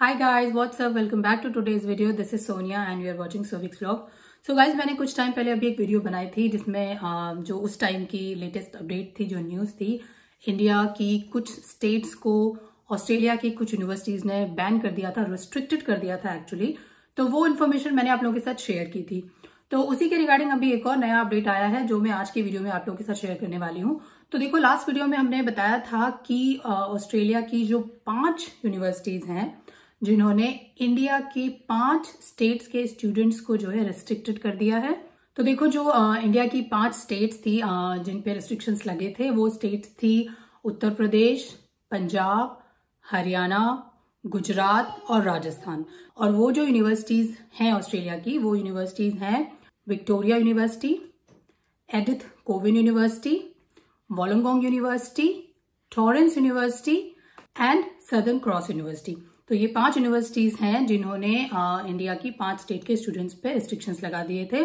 Hi guys, what's up, welcome back to today's video. This is Sonia and you are watching Sovik's vlog. So guys, मैंने कुछ time पहले अभी एक video बनाई थी जिसमें जो उस टाइम की लेटेस्ट अपडेट थी, जो न्यूज़ थी, इंडिया की कुछ स्टेट्स को ऑस्ट्रेलिया की कुछ यूनिवर्सिटीज ने बैन कर दिया था, रिस्ट्रिक्टेड कर दिया था एक्चुअली। तो वो इन्फॉर्मेशन मैंने आप लोगों के साथ शेयर की थी। तो उसी के रिगार्डिंग अभी एक और नया अपडेट आया है जो मैं आज की वीडियो में आप लोगों के साथ शेयर करने वाली हूँ। तो देखो, लास्ट वीडियो में हमने बताया था कि ऑस्ट्रेलिया की जो 5 यूनिवर्सिटीज हैं जिन्होंने इंडिया की 5 स्टेट्स के स्टूडेंट्स को जो है रेस्ट्रिक्टेड कर दिया है। तो देखो, जो इंडिया की 5 स्टेट्स थी जिन पे रेस्ट्रिक्शंस लगे थे, वो स्टेट्स थी उत्तर प्रदेश, पंजाब, हरियाणा, गुजरात और राजस्थान। और वो जो यूनिवर्सिटीज हैं ऑस्ट्रेलिया की, वो यूनिवर्सिटीज हैं Victoria University, Edith Cowan University, Wollongong University, Torrens University and Southern Cross University. तो ये 5 यूनिवर्सिटीज हैं जिन्होंने इंडिया की 5 स्टेट के स्टूडेंट्स पे रिस्ट्रिक्शंस लगा दिए थे।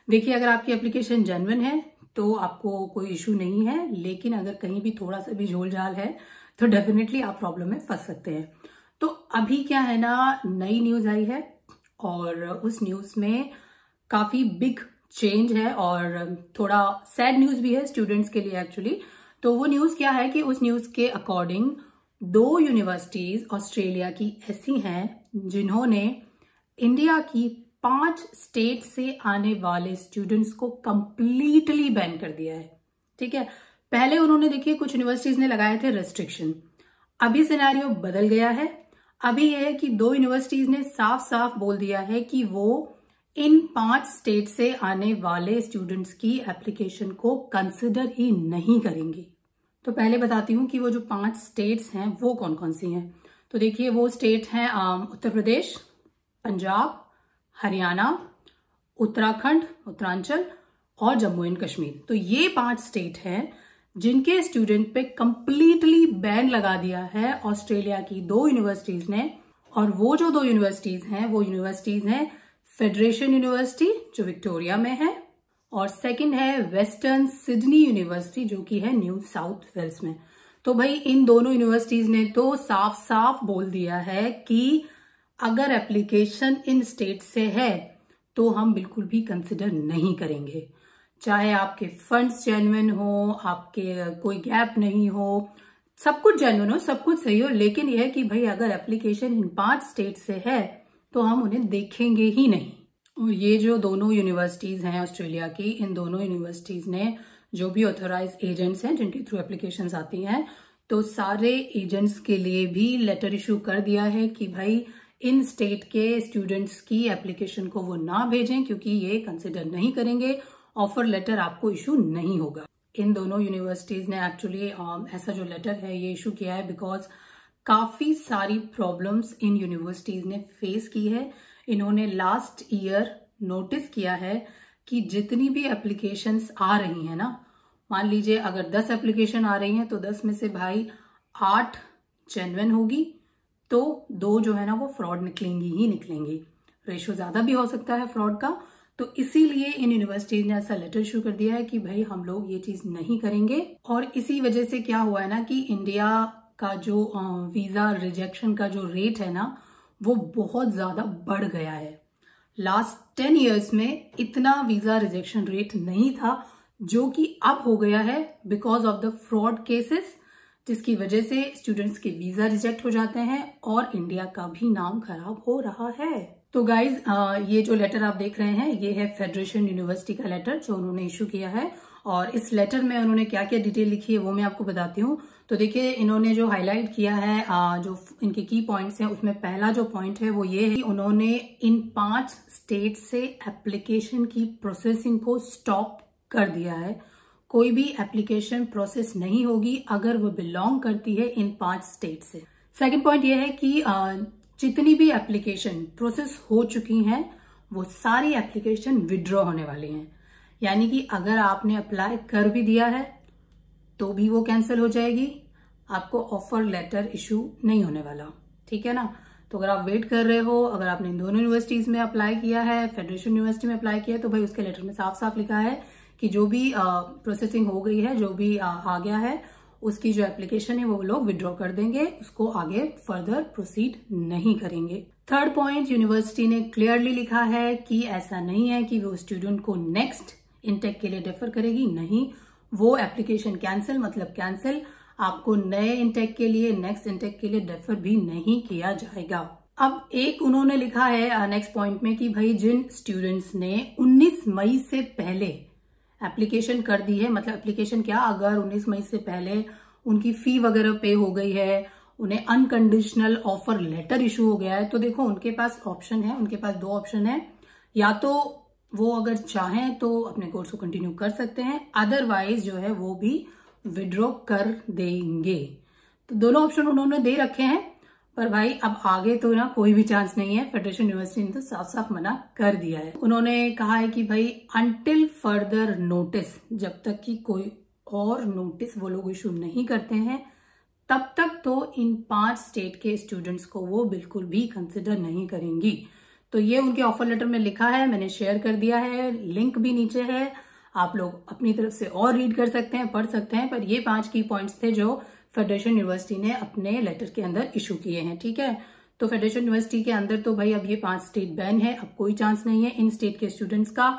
देखिए, अगर आपकी एप्लीकेशन जेन्युइन है तो आपको कोई इशू नहीं है, लेकिन अगर कहीं भी थोड़ा सा भी झोल झाल है तो डेफिनेटली आप प्रॉब्लम में फंस सकते हैं। तो अभी क्या है ना, नई न्यूज आई है और उस न्यूज में काफी बिग चेंज है और थोड़ा सैड न्यूज भी है स्टूडेंट्स के लिए एक्चुअली। तो वो न्यूज क्या है कि उस न्यूज के अकॉर्डिंग 2 यूनिवर्सिटीज ऑस्ट्रेलिया की ऐसी हैं जिन्होंने इंडिया की 5 स्टेट से आने वाले स्टूडेंट्स को कंप्लीटली बैन कर दिया है। ठीक है, पहले उन्होंने, देखिए, कुछ यूनिवर्सिटीज ने लगाए थे रेस्ट्रिक्शन। अभी सिनेरियो बदल गया है। अभी यह है कि 2 यूनिवर्सिटीज ने साफ साफ बोल दिया है कि वो इन 5 स्टेट से आने वाले स्टूडेंट्स की एप्लीकेशन को कंसिडर ही नहीं करेंगी। तो पहले बताती हूँ कि वो जो 5 स्टेट्स हैं वो कौन कौन सी हैं। तो देखिए, वो स्टेट हैं उत्तर प्रदेश, पंजाब, हरियाणा, उत्तराखंड, उत्तरांचल और जम्मू एंड कश्मीर। तो ये 5 स्टेट हैं जिनके स्टूडेंट पे कंप्लीटली बैन लगा दिया है ऑस्ट्रेलिया की 2 यूनिवर्सिटीज ने। और वो जो 2 यूनिवर्सिटीज हैं वो यूनिवर्सिटीज हैं फेडरेशन यूनिवर्सिटी जो विक्टोरिया में है, और सेकंड है वेस्टर्न सिडनी यूनिवर्सिटी जो कि है न्यू साउथ वेल्स में। तो भाई, इन दोनों यूनिवर्सिटीज ने तो साफ साफ बोल दिया है कि अगर एप्लीकेशन इन स्टेट से है तो हम बिल्कुल भी कंसिडर नहीं करेंगे। चाहे आपके फंड्स जेन्युइन हो, आपके कोई गैप नहीं हो, सब कुछ जेन्युइन हो, सब कुछ सही हो, लेकिन यह है कि भाई अगर एप्लीकेशन इन 5 स्टेट से है तो हम उन्हें देखेंगे ही नहीं। और ये जो दोनों यूनिवर्सिटीज हैं ऑस्ट्रेलिया की, इन दोनों यूनिवर्सिटीज ने जो भी ऑथोराइज एजेंट्स हैं जिनके थ्रू एप्लीकेशंस आती हैं, तो सारे एजेंट्स के लिए भी लेटर इशू कर दिया है कि भाई इन स्टेट के स्टूडेंट्स की एप्लीकेशन को वो ना भेजें क्योंकि ये कंसिडर नहीं करेंगे, ऑफर लेटर आपको इशू नहीं होगा। इन दोनों यूनिवर्सिटीज ने एक्चुअली ऐसा जो लेटर है ये इशू किया है बिकॉज काफी सारी प्रॉब्लम्स इन यूनिवर्सिटीज ने फेस की है। इन्होंने लास्ट ईयर नोटिस किया है कि जितनी भी एप्लीकेशंस आ रही हैं ना, मान लीजिए अगर 10 एप्लीकेशन आ रही हैं तो 10 में से भाई 8 जेन्युइन होगी, तो 2 जो है ना वो फ्रॉड निकलेंगी ही निकलेंगी। रेशो ज्यादा भी हो सकता है फ्रॉड का। तो इसीलिए इन यूनिवर्सिटीज ने ऐसा लेटर इशू कर दिया है कि भाई हम लोग ये चीज नहीं करेंगे। और इसी वजह से क्या हुआ है ना कि इंडिया का जो वीजा रिजेक्शन का जो रेट है ना वो बहुत ज्यादा बढ़ गया है। लास्ट 10 इयर्स में इतना वीजा रिजेक्शन रेट नहीं था जो कि अब हो गया है because of the fraud cases, जिसकी वजह से स्टूडेंट्स के वीजा रिजेक्ट हो जाते हैं और इंडिया का भी नाम खराब हो रहा है। तो गाइज, ये जो लेटर आप देख रहे हैं ये है फेडरेशन यूनिवर्सिटी का लेटर जो उन्होंने इशू किया है। और इस लेटर में उन्होंने क्या क्या डिटेल लिखी है वो मैं आपको बताती हूँ। तो देखिए, इन्होंने जो हाईलाइट किया है, जो इनके की पॉइंट्स हैं, उसमें पहला जो पॉइंट है वो ये है कि उन्होंने इन 5 स्टेट से एप्लीकेशन की प्रोसेसिंग को स्टॉप कर दिया है। कोई भी एप्लीकेशन प्रोसेस नहीं होगी अगर वो बिलोंग करती है इन 5 स्टेट से। सेकेंड पॉइंट ये है कि जितनी भी एप्लीकेशन प्रोसेस हो चुकी हैं वो सारी एप्लीकेशन विड्रॉ होने वाली हैं। यानी कि अगर आपने अप्लाई कर भी दिया है तो भी वो कैंसिल हो जाएगी, आपको ऑफर लेटर इशू नहीं होने वाला। ठीक है ना। तो अगर आप वेट कर रहे हो, अगर आपने इन दोनों यूनिवर्सिटीज में अप्लाई किया है, फेडरेशन यूनिवर्सिटी में अप्लाई किया है, तो भाई उसके लेटर में साफ साफ लिखा है कि जो भी प्रोसेसिंग हो गई है, जो भी आ गया है, उसकी जो एप्लीकेशन है वो लोग विड्रॉ कर देंगे, उसको आगे फर्दर प्रोसीड नहीं करेंगे। थर्ड पॉइंट, यूनिवर्सिटी ने क्लियरली लिखा है कि ऐसा नहीं है कि वो स्टूडेंट को नेक्स्ट इनटेक के लिए डेफर करेगी, नहीं, वो एप्लीकेशन कैंसिल मतलब कैंसिल, आपको नए इनटेक के लिए, नेक्स्ट इनटेक के लिए डेफर भी नहीं किया जाएगा। अब एक उन्होंने लिखा है नेक्स्ट पॉइंट में कि भाई जिन स्टूडेंट्स ने 19 मई से पहले एप्लीकेशन कर दी है, मतलब एप्लीकेशन क्या, अगर 19 मई से पहले उनकी फी वगैरह पे हो गई है, उन्हें अनकंडीशनल ऑफर लेटर इशू हो गया है, तो देखो उनके पास ऑप्शन है, उनके पास दो ऑप्शन है, या तो वो अगर चाहें तो अपने कोर्स को कंटिन्यू कर सकते हैं, अदरवाइज जो है वो भी विड्रॉ कर देंगे। तो दोनों ऑप्शन उन्होंने दे रखे हैं, पर भाई अब आगे तो ना कोई भी चांस नहीं है, फेडरेशन यूनिवर्सिटी ने तो साफ साफ मना कर दिया है। उन्होंने कहा है कि भाई अनटिल फर्दर नोटिस, जब तक कि कोई और नोटिस वो लोग इशू नहीं करते हैं तब तक तो इन 5 स्टेट के स्टूडेंट्स को वो बिल्कुल भी कंसिडर नहीं करेंगी। तो ये उनके ऑफर लेटर में लिखा है, मैंने शेयर कर दिया है, लिंक भी नीचे है, आप लोग अपनी तरफ से और रीड कर सकते हैं, पढ़ सकते हैं, पर ये 5 की पॉइंट्स थे जो फेडरेशन यूनिवर्सिटी ने अपने लेटर के अंदर इशू किए हैं, ठीक है। तो फेडरेशन यूनिवर्सिटी के अंदर तो भाई अब ये 5 स्टेट बैन है, अब कोई चांस नहीं है इन स्टेट के स्टूडेंट्स का,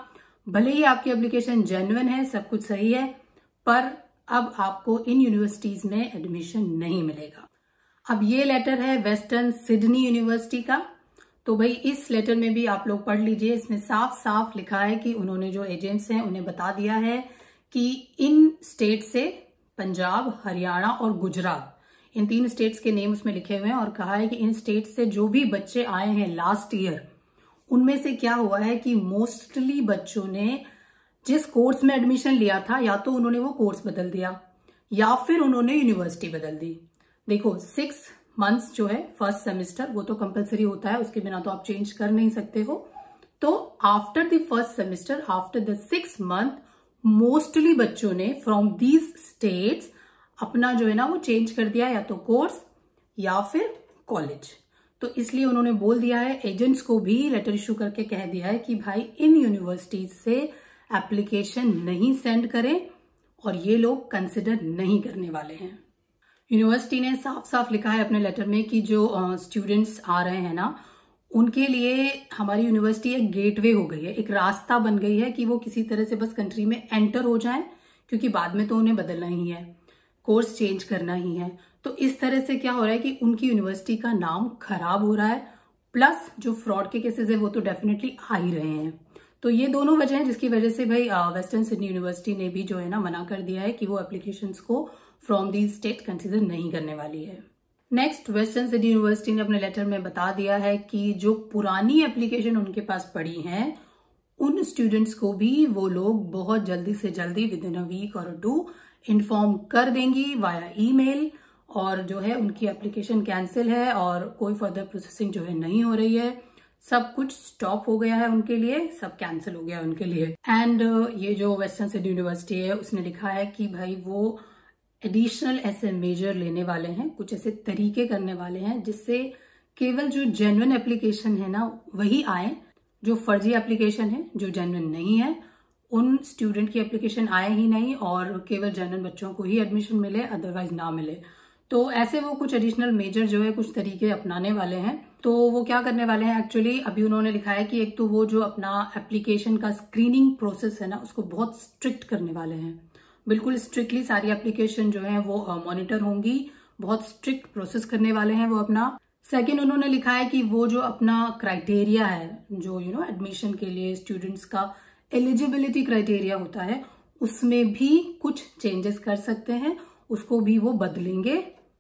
भले ही आपकी एप्लीकेशन जेन्युइन है, सब कुछ सही है, पर अब आपको इन यूनिवर्सिटीज में एडमिशन नहीं मिलेगा। अब ये लेटर है वेस्टर्न सिडनी यूनिवर्सिटी का, तो भाई इस लेटर में भी आप लोग पढ़ लीजिए, इसमें साफ साफ लिखा है कि उन्होंने जो एजेंट्स हैं उन्हें बता दिया है कि इन स्टेट से पंजाब, हरियाणा और गुजरात, इन 3 स्टेट्स के नेम उसमें लिखे हुए हैं, और कहा है कि इन स्टेट से जो भी बच्चे आए हैं लास्ट ईयर, उनमें से क्या हुआ है कि मोस्टली बच्चों ने जिस कोर्स में एडमिशन लिया था, या तो उन्होंने वो कोर्स बदल दिया या फिर उन्होंने यूनिवर्सिटी बदल दी। देखो 6 मंथ्स जो है फर्स्ट सेमेस्टर वो तो कंपलसरी होता है, उसके बिना तो आप चेंज कर नहीं सकते हो। तो after the first semester, after the 6 month, mostly बच्चों ने फ्रॉम दीज स्टेट्स अपना जो है ना वो चेंज कर दिया, या तो कोर्स या फिर कॉलेज। तो इसलिए उन्होंने बोल दिया है, एजेंट्स को भी लेटर इशू करके कह दिया है कि भाई इन यूनिवर्सिटीज से एप्लीकेशन नहीं सेंड करें, और ये लोग कंसिडर नहीं करने वाले हैं। यूनिवर्सिटी ने साफ साफ लिखा है अपने लेटर में कि जो स्टूडेंट्स आ रहे हैं ना, उनके लिए हमारी यूनिवर्सिटी एक गेटवे हो गई है, एक रास्ता बन गई है कि वो किसी तरह से बस कंट्री में एंटर हो जाएं, क्योंकि बाद में तो उन्हें बदलना ही है, कोर्स चेंज करना ही है। तो इस तरह से क्या हो रहा है कि उनकी यूनिवर्सिटी का नाम खराब हो रहा है, प्लस जो फ्रॉड के केसेस है वो तो डेफिनेटली आ ही रहे हैं। तो ये दोनों वजह हैं जिसकी वजह से भाई वेस्टर्न सिडनी यूनिवर्सिटी ने भी जो है ना मना कर दिया है कि वो एप्लीकेशंस को फ्रॉम दी स्टेट कंसिडर नहीं करने वाली है। नेक्स्ट, वेस्टर्न सिडनी यूनिवर्सिटी ने अपने लेटर में बता दिया है कि जो पुरानी एप्लीकेशन उनके पास पड़ी हैं, उन स्टूडेंट्स को भी वो लोग बहुत जल्दी से जल्दी विद इन अ वीक और 2 इन्फॉर्म कर देंगी वाया ईमेल, और जो है उनकी एप्लीकेशन कैंसिल है और कोई फर्दर प्रोसेसिंग जो है नहीं हो रही है, सब कुछ स्टॉप हो गया है उनके लिए, सब कैंसिल हो गया उनके लिए। एंड ये जो वेस्टर्न सिडनी यूनिवर्सिटी है उसने लिखा है कि भाई वो एडिशनल ऐसे मेजर लेने वाले हैं, कुछ ऐसे तरीके करने वाले हैं जिससे केवल जो जेन्युइन एप्लीकेशन है ना वही आए, जो फर्जी एप्लीकेशन है जो जेन्युइन नहीं है उन स्टूडेंट की एप्लीकेशन आए ही नहीं, और केवल जेन्युइन बच्चों को ही एडमिशन मिले, अदरवाइज ना मिले। तो ऐसे वो कुछ एडिशनल मेजर जो है कुछ तरीके अपनाने वाले हैं। तो वो क्या करने वाले हैं एक्चुअली, अभी उन्होंने लिखा है कि एक तो वो जो अपना एप्लीकेशन का स्क्रीनिंग प्रोसेस है ना उसको बहुत स्ट्रिक्ट करने वाले हैं, बिल्कुल स्ट्रिक्टली सारी एप्लीकेशन जो है वो मॉनिटर होंगी, बहुत स्ट्रिक्ट प्रोसेस करने वाले हैं वो अपना। सेकेंड, उन्होंने लिखा है कि वो जो अपना क्राइटेरिया है, जो एडमिशन के लिए स्टूडेंट्स का एलिजिबिलिटी क्राइटेरिया होता है, उसमें भी कुछ चेंजेस कर सकते हैं, उसको भी वो बदलेंगे।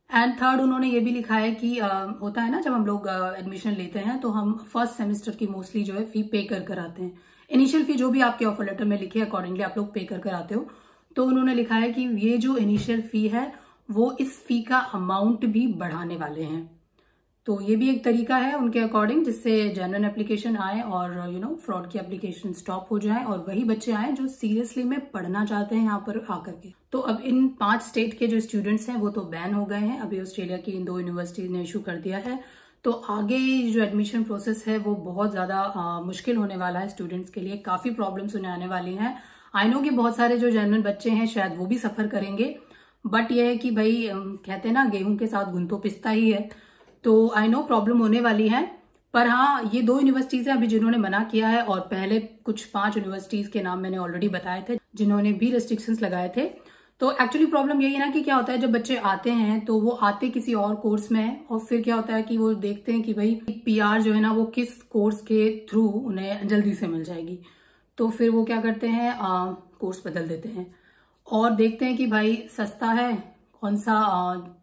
एंड थर्ड, उन्होंने ये भी लिखा है कि होता है ना जब हम लोग एडमिशन लेते हैं तो हम फर्स्ट सेमेस्टर की मोस्टली जो है फी पे कर आते हैं, इनिशियल फी जो भी आपके ऑफर लेटर में लिखी है अकॉर्डिंगली आप लोग पे कर आते हो। तो उन्होंने लिखा है कि ये जो इनिशियल फी है वो इस फी का अमाउंट भी बढ़ाने वाले हैं। तो ये भी एक तरीका है उनके अकॉर्डिंग जिससे जेन्युइन एप्लीकेशन आए और फ्रॉड की एप्लीकेशन स्टॉप हो जाए, और वही बच्चे आए जो सीरियसली में पढ़ना चाहते हैं यहाँ पर आकर के। तो अब इन 5 स्टेट के जो स्टूडेंट्स हैं वो तो बैन हो गए हैं, अभी ऑस्ट्रेलिया की इन 2 यूनिवर्सिटीज ने इशू कर दिया है। तो आगे जो एडमिशन प्रोसेस है वो बहुत ज्यादा मुश्किल होने वाला है स्टूडेंट्स के लिए, काफी प्रॉब्लम्स उन्हें आने वाली हैं। आई नो कि बहुत सारे जो जेन्युइन बच्चे हैं शायद वो भी सफर करेंगे, बट ये है कि भाई कहते हैं ना, गेहूं के साथ गुण तो पिसता ही है, तो आई नो प्रॉब्लम होने वाली है। पर हाँ, ये 2 यूनिवर्सिटीज है अभी जिन्होंने मना किया है, और पहले कुछ 5 यूनिवर्सिटीज के नाम मैंने ऑलरेडी बताए थे जिन्होंने भी रेस्ट्रिक्शंस लगाए थे। तो एक्चुअली प्रॉब्लम यही है ना कि क्या होता है, जब बच्चे आते हैं तो वो आते किसी और कोर्स में है, और फिर क्या होता है कि वो देखते हैं कि भाई पीआर जो है ना वो किस कोर्स के थ्रू उन्हें जल्दी से मिल जाएगी, तो फिर वो क्या करते हैं, कोर्स बदल देते हैं और देखते हैं कि भाई सस्ता है, कौन सा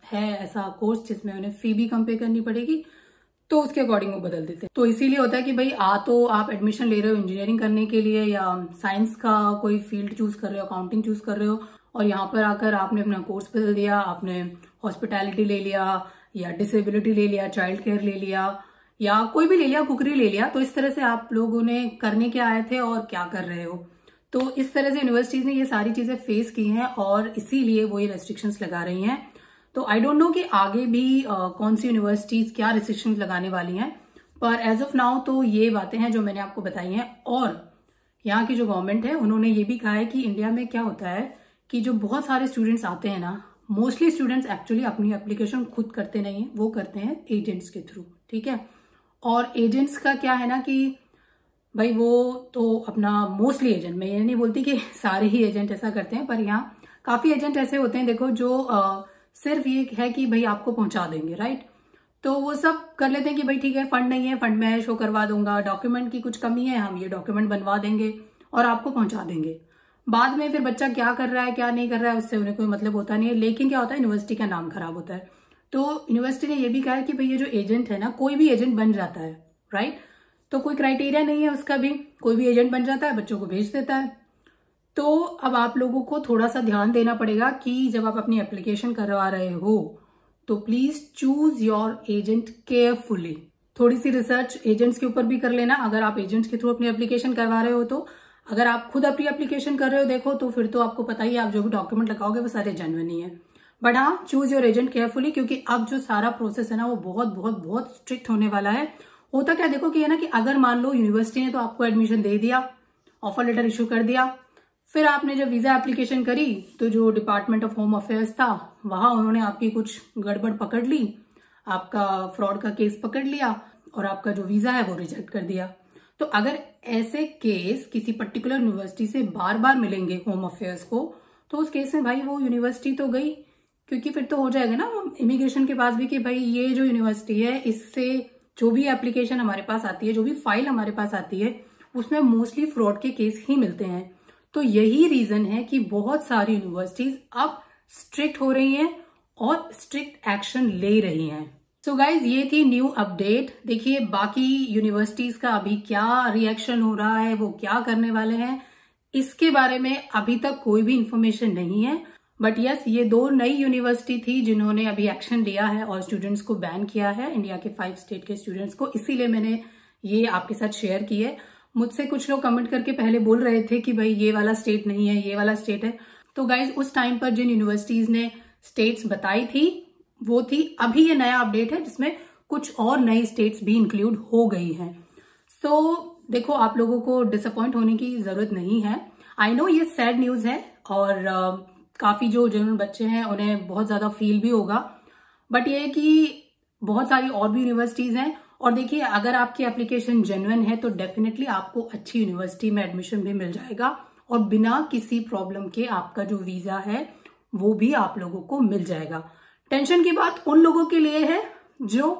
है ऐसा कोर्स जिसमें उन्हें फी भी कम पे करनी पड़ेगी, तो उसके अकॉर्डिंग वो बदल देते हैं। तो इसीलिए होता है कि भाई तो आप एडमिशन ले रहे हो इंजीनियरिंग करने के लिए, या साइंस का कोई फील्ड चूज कर रहे हो, अकाउंटिंग चूज कर रहे हो, और यहाँ पर आकर आपने अपना कोर्स बदल दिया, आपने हॉस्पिटैलिटी ले लिया, या डिसेबिलिटी ले लिया, चाइल्ड केयर ले लिया, या कोई भी ले लिया, कुकरी ले लिया। तो इस तरह से आप लोगों ने करने के आए थे और क्या कर रहे हो। तो इस तरह से यूनिवर्सिटीज ने ये सारी चीजें फेस की हैं, और इसीलिए वो ये रेस्ट्रिक्शंस लगा रही हैं। तो आई डोंट नो कि आगे भी कौन सी यूनिवर्सिटीज क्या रिस्ट्रिक्शंस लगाने वाली हैं, पर एज ऑफ नाउ तो ये बातें हैं जो मैंने आपको बताई हैं। और यहाँ की जो गवर्नमेंट है उन्होंने ये भी कहा है कि इंडिया में क्या होता है कि जो बहुत सारे स्टूडेंट्स आते हैं ना, मोस्टली स्टूडेंट्स एक्चुअली अपनी एप्लीकेशन खुद करते नहीं है, वो करते हैं एजेंट्स के थ्रू, ठीक है। और एजेंट्स का क्या है ना कि भाई वो तो अपना मोस्टली एजेंट, मैं ये नहीं बोलती कि सारे ही एजेंट ऐसा करते हैं, पर यहाँ काफी एजेंट ऐसे होते हैं देखो जो सिर्फ ये है कि भाई आपको पहुंचा देंगे, राइट। तो वो सब कर लेते हैं कि भाई ठीक है, फंड नहीं है, फंड मैं शो करवा दूंगा, डॉक्यूमेंट की कुछ कमी है, हम ये डॉक्यूमेंट बनवा देंगे और आपको पहुंचा देंगे। बाद में फिर बच्चा क्या कर रहा है क्या नहीं कर रहा है उससे उन्हें कोई मतलब होता नहीं है, लेकिन क्या होता है, यूनिवर्सिटी का नाम खराब होता है। तो यूनिवर्सिटी ने ये भी कहा है कि भाई ये जो एजेंट है ना, कोई भी एजेंट बन जाता है, राइट। तो कोई क्राइटेरिया नहीं है उसका भी, कोई भी एजेंट बन जाता है, बच्चों को भेज देता है। तो अब आप लोगों को थोड़ा सा ध्यान देना पड़ेगा कि जब आप अपनी एप्लीकेशन करवा रहे हो तो please choose your agent carefully. थोड़ी सी रिसर्च एजेंट्स के ऊपर भी कर लेना, अगर आप एजेंट्स के थ्रू अपनी एप्लीकेशन करवा रहे हो तो। अगर आप खुद अपनी एप्लीकेशन कर रहे हो देखो, तो फिर तो आपको पता ही है, आप जो भी डॉक्यूमेंट लगाओगे वो सारे जेन्युइन ही है। बट हाँ, चूज योर एजेंट केयरफुली, क्योंकि अब जो सारा प्रोसेस है ना वो बहुत बहुत बहुत स्ट्रिक्ट होने वाला है। होता क्या देखो कि है ना कि अगर मान लो यूनिवर्सिटी ने तो आपको एडमिशन दे दिया, ऑफर लेटर इशू कर दिया, फिर आपने जब वीजा एप्लीकेशन करी तो जो डिपार्टमेंट ऑफ होम अफेयर्स था वहां उन्होंने आपकी कुछ गड़बड़ पकड़ ली, आपका फ्रॉड का केस पकड़ लिया और आपका जो वीजा है वो रिजेक्ट कर दिया। तो अगर ऐसे केस किसी पर्टिकुलर यूनिवर्सिटी से बार बार मिलेंगे होम अफेयर्स को, तो उस केस में भाई वो यूनिवर्सिटी तो गई, क्योंकि फिर तो हो जाएगा ना इमिग्रेशन के पास भी कि भाई ये जो यूनिवर्सिटी है, इससे जो भी एप्लीकेशन हमारे पास आती है, जो भी फाइल हमारे पास आती है, उसमें मोस्टली फ्रॉड के केस ही मिलते हैं। तो यही रीजन है कि बहुत सारी यूनिवर्सिटीज अब स्ट्रिक्ट हो रही हैं और स्ट्रिक्ट एक्शन ले रही हैं। सो गाइज, ये थी न्यू अपडेट। देखिए बाकी यूनिवर्सिटीज का अभी क्या रिएक्शन हो रहा है, वो क्या करने वाले हैं, इसके बारे में अभी तक कोई भी इंफॉर्मेशन नहीं है। बट यस, ये 2 नई यूनिवर्सिटी थी जिन्होंने अभी एक्शन लिया है और स्टूडेंट्स को बैन किया है, इंडिया के 5 स्टेट के स्टूडेंट्स को। इसीलिए मैंने ये आपके साथ शेयर की है। मुझसे कुछ लोग कमेंट करके पहले बोल रहे थे कि भाई ये वाला स्टेट नहीं है, ये वाला स्टेट है। तो गाइज, उस टाइम पर जिन यूनिवर्सिटीज ने स्टेट्स बताई थी वो थी। अभी ये नया अपडेट है जिसमें कुछ और नई स्टेट्स भी इंक्लूड हो गई हैं। सो देखो, आप लोगों को डिसअपॉइंट होने की जरूरत नहीं है। आई नो ये सैड न्यूज है और काफी जो जनरल बच्चे हैं उन्हें बहुत ज्यादा फील भी होगा, बट ये है कि बहुत सारी और भी यूनिवर्सिटीज हैं। और देखिए, अगर आपकी एप्लीकेशन जेन्युइन है तो डेफिनेटली आपको अच्छी यूनिवर्सिटी में एडमिशन भी मिल जाएगा और बिना किसी प्रॉब्लम के आपका जो वीजा है वो भी आप लोगों को मिल जाएगा। टेंशन की बात उन लोगों के लिए है जो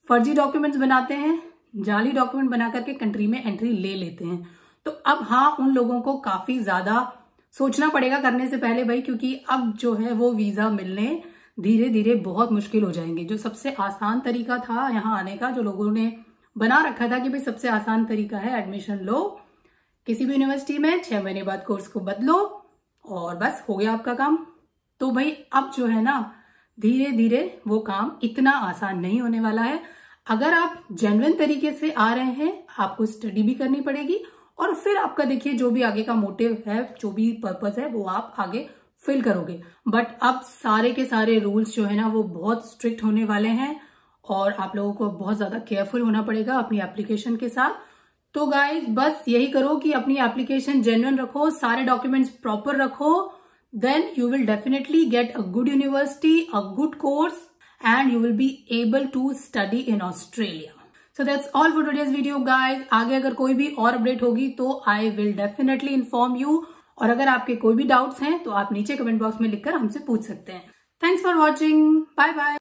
फर्जी डॉक्यूमेंट्स बनाते हैं, जाली डॉक्यूमेंट बना करके कंट्री में एंट्री ले लेते हैं। तो अब हाँ, उन लोगों को काफी ज्यादा सोचना पड़ेगा करने से पहले भाई, क्योंकि अब जो है वो वीजा मिलने धीरे धीरे बहुत मुश्किल हो जाएंगे। जो सबसे आसान तरीका था यहाँ आने का, जो लोगों ने बना रखा था कि भाई सबसे आसान तरीका है एडमिशन लो किसी भी यूनिवर्सिटी में, 6 महीने बाद कोर्स को बदलो और बस हो गया आपका काम। तो भाई अब जो है ना, धीरे धीरे वो काम इतना आसान नहीं होने वाला है। अगर आप जेन्युइन तरीके से आ रहे हैं, आपको स्टडी भी करनी पड़ेगी और फिर आपका देखिए जो भी आगे का मोटिव है, जो भी पर्पस है, वो आप आगे फिल करोगे। बट अब सारे के सारे रूल्स जो है ना वो बहुत स्ट्रिक्ट होने वाले हैं और आप लोगों को बहुत ज्यादा केयरफुल होना पड़ेगा अपनी एप्लीकेशन के साथ। तो गाइस, बस यही करो कि अपनी एप्लीकेशन जेन्युइन रखो, सारे डॉक्यूमेंट्स प्रॉपर रखो, then you will definitely get a good university, a good course, and you will be able to study in Australia. So that's all for today's video guys. आगे अगर कोई भी और update होगी तो I will definitely inform you. और अगर आपके कोई भी डाउट्स हैं तो आप नीचे कमेंट बॉक्स में लिखकर हमसे पूछ सकते हैं. Thanks for watching. Bye bye.